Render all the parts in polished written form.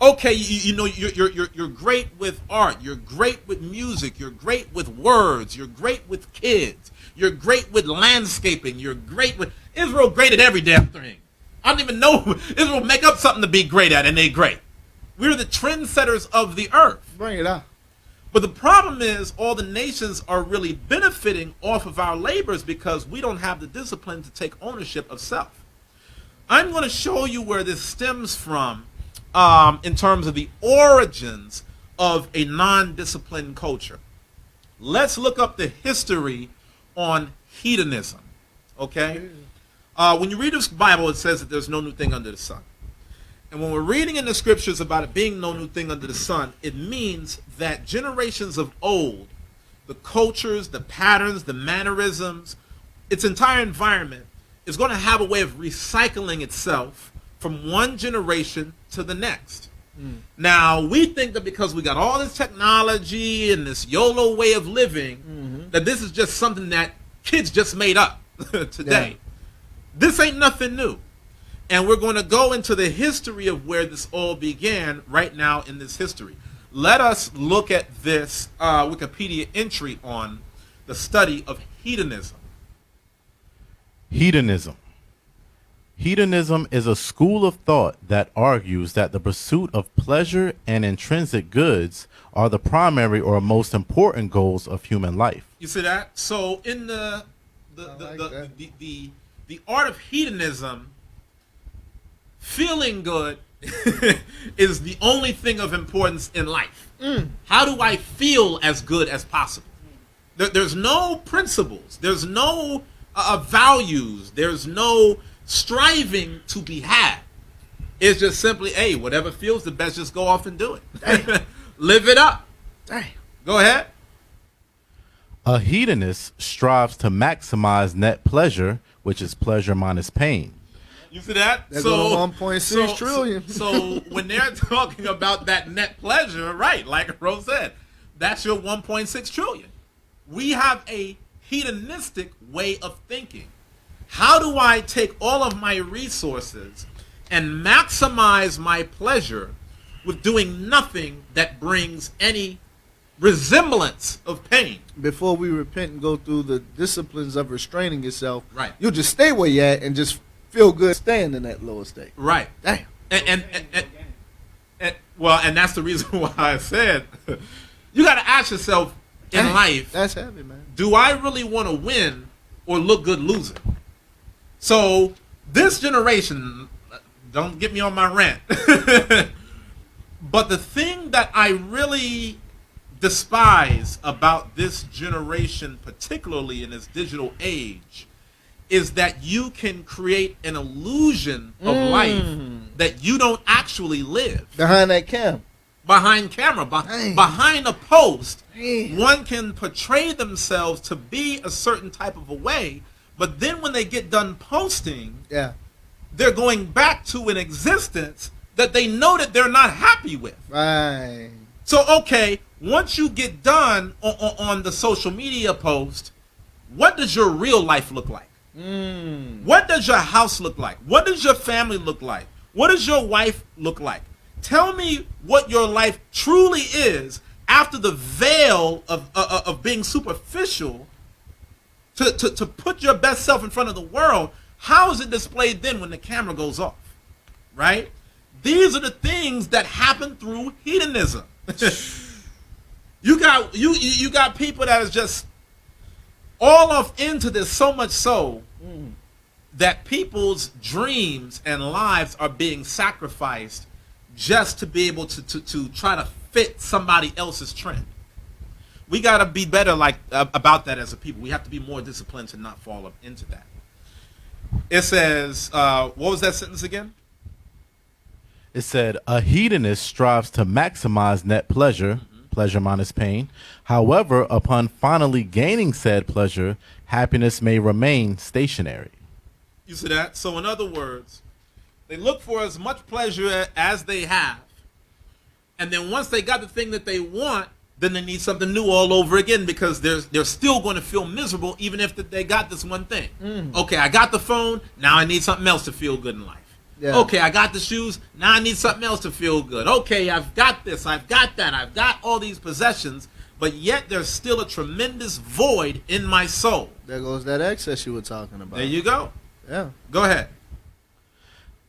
Okay, you know you're great with art. You're great with music. You're great with words. You're great with kids. You're great with landscaping. You're great with Israel. Great at every damn thing. I don't even know Israel make up something to be great at, and they're great. We're the trendsetters of the earth. Bring it out. But the problem is all the nations are really benefiting off of our labors because we don't have the discipline to take ownership of self. I'm going to show you where this stems from in terms of the origins of a non-disciplined culture. Let's look up the history on hedonism, okay? When you read this Bible, it says that there's no new thing under the sun. And when we're reading in the scriptures about it being no new thing under the sun, it means that generations of old, the cultures, the patterns, the mannerisms, its entire environment is going to have a way of recycling itself from one generation to the next. Now, we think that because we got all this technology and this YOLO way of living, that this is just something that kids just made up today. Yeah. This ain't nothing new. And we're going to go into the history of where this all began right now in this history. Let us look at this Wikipedia entry on the study of hedonism. Hedonism. Hedonism is a school of thought that argues that the pursuit of pleasure and intrinsic goods are the primary or most important goals of human life. You see that? So in the art of hedonism, feeling good is the only thing of importance in life. How do I feel as good as possible? There's no principles. There's no values. There's no striving to be had. It's just simply, hey, whatever feels the best, just go off and do it. Live it up. Go ahead. A hedonist strives to maximize net pleasure, which is pleasure minus pain. You see that? That's 1.6 trillion. So when they're talking about that net pleasure, right, like Rose said, that's your 1.6 trillion. We have a hedonistic way of thinking. How do I take all of my resources and maximize my pleasure with doing nothing that brings any resemblance of pain? Before we repent and go through the disciplines of restraining yourself, right, you'll just stay where you're at and just feel good staying in that lower state. Right. Damn. And that's the reason why I said you got to ask yourself in life, that's heavy, man. Do I really want to win or look good losing? So this generation, don't get me on my rant, but the thing that I really despise about this generation, particularly in this digital age, is that you can create an illusion of life that you don't actually live. Behind that camera. Behind camera. Behind a post, one can portray themselves to be a certain type of a way, but then when they get done posting, they're going back to an existence that they know that they're not happy with. Right. So, okay, once you get done on the social media post, what does your real life look like? What does your house look like? What does your family look like? What does your wife look like? Tell me what your life truly is after the veil of being superficial to put your best self in front of the world. How is it displayed then when the camera goes off? Right? These are the things that happen through hedonism. You got people that is just all off into this, so much so that people's dreams and lives are being sacrificed just to be able to try to fit somebody else's trend. We got to be better about that as a people. We have to be more disciplined to not fall up into that. It says, what was that sentence again? It said, a hedonist strives to maximize net pleasure, pleasure minus pain. However, upon finally gaining said pleasure, happiness may remain stationary. You see that? So in other words, they look for as much pleasure as they have. And then once they got the thing that they want, then they need something new all over again because they're still going to feel miserable even if they got this one thing. Okay, I got the phone. Now I need something else to feel good in life. Yeah. Okay, I got the shoes. Now I need something else to feel good. Okay, I've got this. I've got that. I've got all these possessions. But yet there's still a tremendous void in my soul. There goes that excess you were talking about. There you go. Yeah. Go ahead.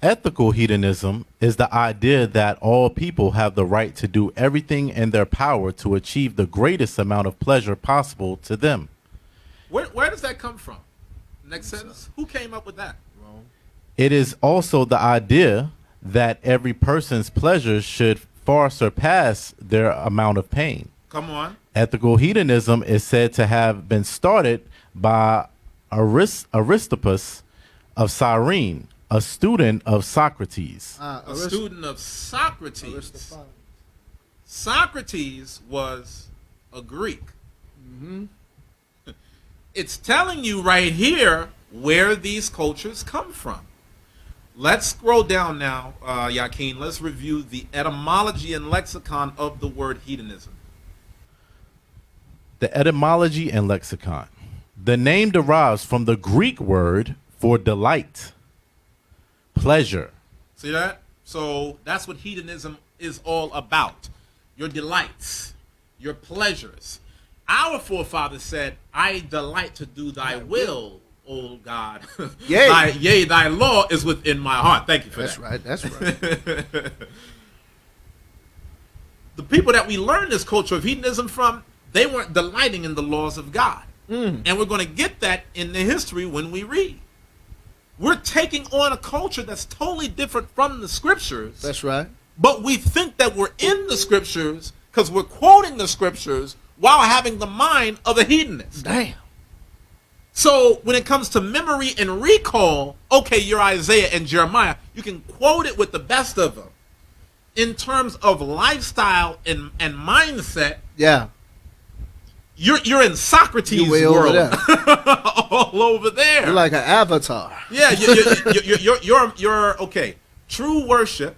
Ethical hedonism is the idea that all people have the right to do everything in their power to achieve the greatest amount of pleasure possible to them. Where does that come from? Next sentence. Who came up with that? Wrong. It is also the idea that every person's pleasures should far surpass their amount of pain. Come on. Ethical hedonism is said to have been started by Aristippus of Cyrene, a student of Socrates. A student of Socrates. Socrates was a Greek. Mm-hmm. It's telling you right here where these cultures come from. Let's scroll down now, Yakin. Let's review the etymology and lexicon of the word hedonism. The etymology and lexicon. The name derives from the Greek word for delight, pleasure. See that? So that's what hedonism is all about. Your delights, your pleasures. Our forefathers said, I delight to do thy will, O God. Yea. Thy law is within my heart. Thank you for that. That's right. The people that we learn this culture of hedonism from, they weren't delighting in the laws of God. And we're going to get that in the history when we read. We're taking on a culture that's totally different from the scriptures. That's right. But we think that we're in the scriptures because we're quoting the scriptures while having the mind of a hedonist. Damn. So when it comes to memory and recall, okay, you're Isaiah and Jeremiah. You can quote it with the best of them. In terms of lifestyle and mindset, Yeah. you're in Socrates' You way world. over there. All over there. You're like an avatar. Yeah, you're okay. True worship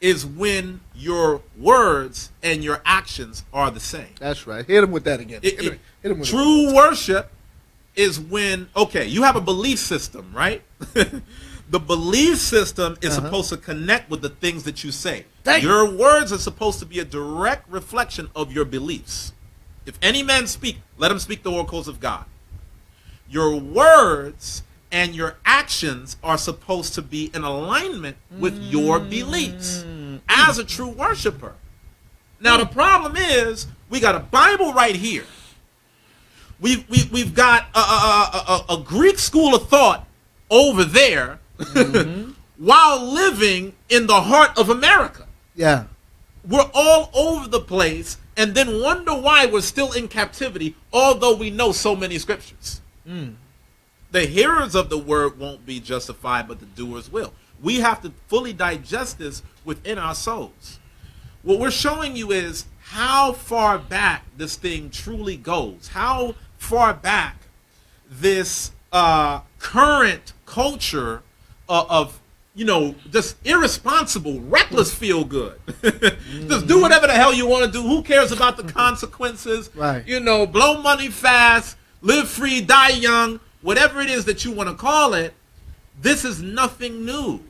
is when your words and your actions are the same. That's right. Hit him with that again. Hit him with True worship is when, okay, you have a belief system, right? The belief system is supposed to connect with the things that you say. Your words are supposed to be a direct reflection of your beliefs. If any man speak, let him speak the oracles of God. Your words and your actions are supposed to be in alignment with your beliefs as a true worshiper. Now the problem is we got a Bible right here. We've got a Greek school of thought over there while living in the heart of America. Yeah. We're all over the place and then wonder why we're still in captivity, although we know so many scriptures. The hearers of the word won't be justified, but the doers will. We have to fully digest this within our souls. What we're showing you is how far back this thing truly goes, how far back this current culture of just irresponsible, reckless feel good. Just do whatever the hell you want to do. Who cares about the consequences? Right. Blow money fast, live free, die young, whatever it is that you want to call it. This is nothing new.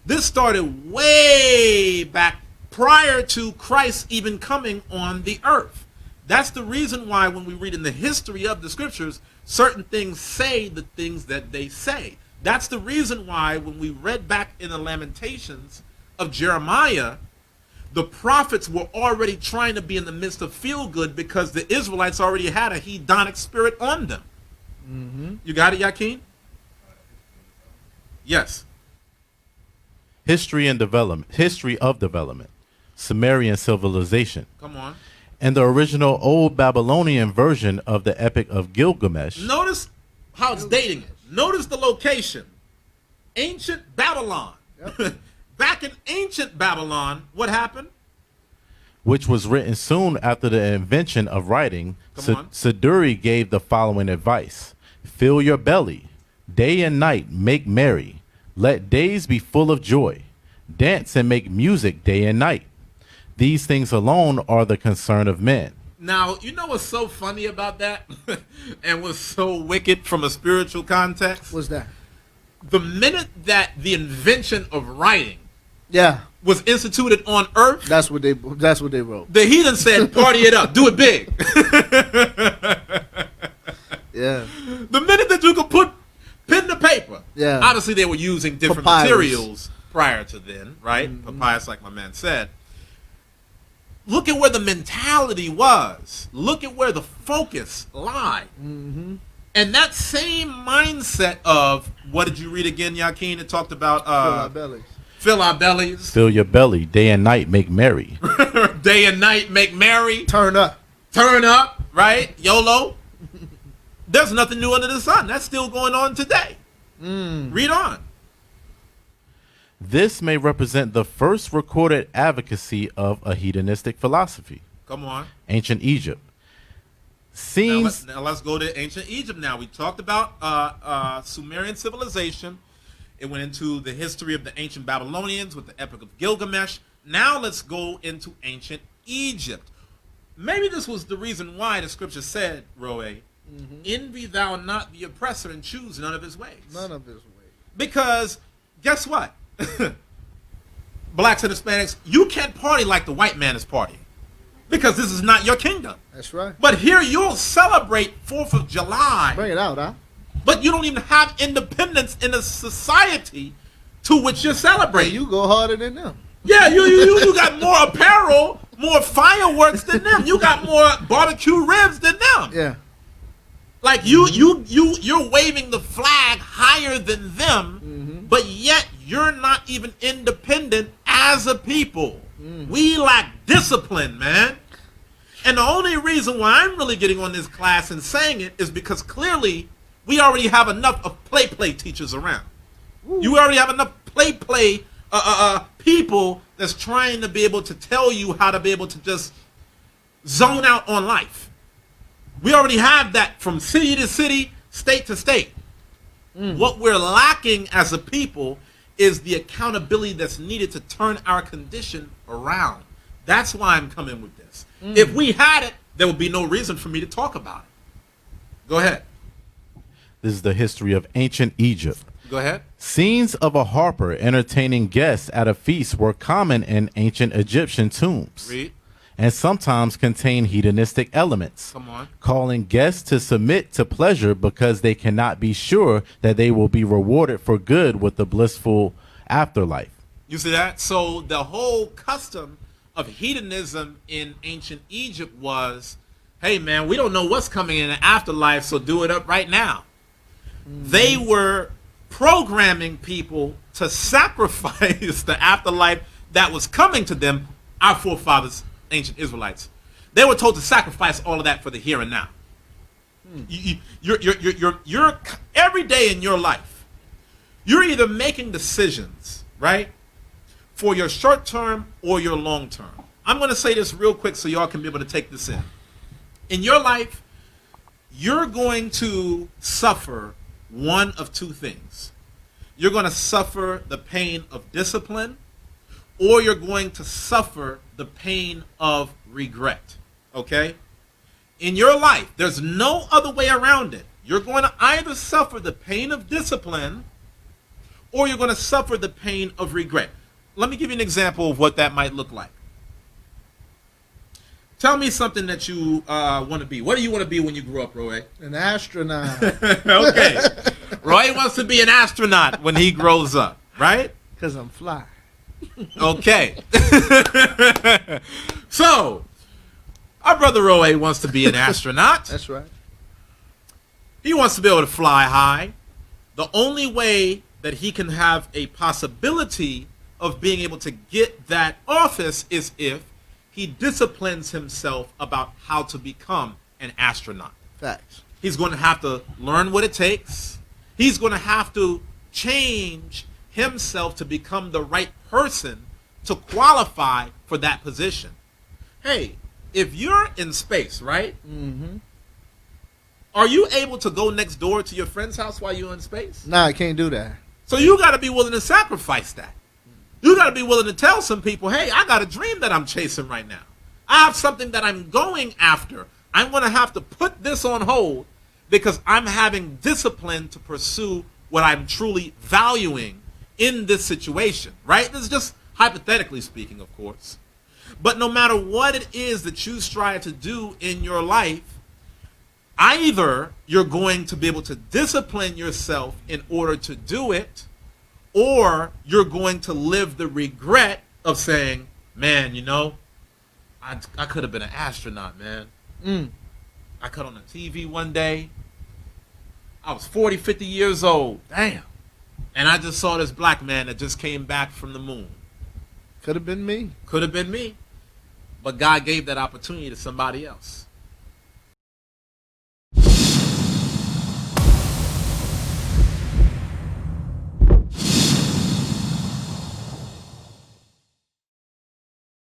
This started way back prior to Christ even coming on the earth. That's the reason why when we read in the history of the scriptures, certain things say the things that they say. That's the reason why when we read back in the Lamentations of Jeremiah, the prophets were already trying to be in the midst of feel good because the Israelites already had a hedonic spirit on them. You got it, Yakin? Yes. History of development, Sumerian civilization. Come on. And the original Old Babylonian version of the Epic of Gilgamesh. Notice how it's dating it. Notice the location. Ancient Babylon. Yep. Back in ancient Babylon, what happened? Which was written soon after the invention of writing. Come on. Saduri gave the following advice. Fill your belly. Day and night make merry. Let days be full of joy. Dance and make music day and night. These things alone are the concern of men. Now, you know what's so funny about that? And what's so wicked from a spiritual context? What's that? the minute that the invention of writing Yeah, was instituted on earth, that's what they wrote. the heathen said, party it up, do it big. Yeah, The minute that you could put pen to paper, Yeah. obviously they were using different Papyrus. materials prior to then, right? Papyrus, like my man said. Look at where the mentality was. Look at where the focus lied. And that same mindset of, what did you read again, Yakin? It talked about fill our bellies. fill our bellies, Fill your belly, day and night, make merry. day and night, make merry, Turn up. turn up, right? YOLO. There's nothing new under the sun. That's still going on today. Read on. This may represent the first recorded advocacy of a hedonistic philosophy. Come on. Ancient Egypt. Now Seems let's go to ancient Egypt now. We talked about Sumerian civilization. It went into the history of the ancient Babylonians with the Epic of Gilgamesh. Now let's go into ancient Egypt. Maybe this was the reason why the scripture said, Roe, envy thou not the oppressor and choose none of his ways. None of his way. Because guess what? Blacks and Hispanics, you can't party like the white man is partying. Because this is not your kingdom. That's right. But here you'll celebrate 4th of July. Bring it out, huh? But you don't even have independence in a society to which you're celebrating. You go harder than them. Yeah, you got more apparel, more fireworks than them. You got more barbecue ribs than them. Yeah. Like you're waving the flag higher than them, but yet you're not even independent as a people. We lack discipline, man. And the only reason why I'm really getting on this class and saying it is because clearly we already have enough of play teachers around. You already have enough play people that's trying to be able to tell you how to be able to just zone out on life. We already have that from city to city, state to state. What we're lacking as a people is the accountability that's needed to turn our condition around. That's why I'm coming with this. If we had it, there would be no reason for me to talk about it. Go ahead. this is the history of ancient Egypt. Go ahead. Scenes of a harper entertaining guests at a feast were common in ancient Egyptian tombs. Read. And sometimes contain hedonistic elements, Come on. calling guests to submit to pleasure because they cannot be sure that they will be rewarded for good with the blissful afterlife. You see that? So the whole custom of hedonism in ancient Egypt was, hey man, we don't know what's coming in the afterlife, so do it up right now. They were programming people to sacrifice the afterlife that was coming to them, our forefathers, ancient Israelites. They were told to sacrifice all of that for the here and now. You're every day in your life, you're either making decisions, right, for your short term or your long term. I'm going to say this real quick so y'all can be able to take this in. In your life, you're going to suffer one of two things. You're going to suffer the pain of discipline, or you're going to suffer the pain of regret. Okay? In your life, there's no other way around it. You're going to either suffer the pain of discipline, or you're going to suffer the pain of regret. Let me give you an example of what that might look like. Tell me something that you want to be. What do you want to be when you grow up, Roy? An astronaut. Okay. Roy wants to be an astronaut when he grows up, right? Because I'm fly. Okay. So, our brother Roy wants to be an astronaut. That's right. He wants to be able to fly high. The only way that he can have a possibility of being able to get that office is if he disciplines himself about how to become an astronaut. Facts. He's going to have to learn what it takes. He's going to have to change himself to become the right person to qualify for that position. Hey, if you're in space, right? Mm-hmm. Are you able to go next door to your friend's house while you're in space? Nah, I can't do that. So you got to be willing to sacrifice that. You got to be willing to tell some people, hey, I got a dream that I'm chasing right now. I have something that I'm going after. I'm going to have to put this on hold because I'm having discipline to pursue what I'm truly valuing in this situation, right? This is just hypothetically speaking, of course. But no matter what it is that you strive to do in your life, either you're going to be able to discipline yourself in order to do it, or you're going to live the regret of saying, man, you know, I could have been an astronaut, man. I cut on the TV one day. I was 40, 50 years old. Damn. And I just saw this black man that just came back from the moon. Could have been me. Could have been me. But God gave that opportunity to somebody else.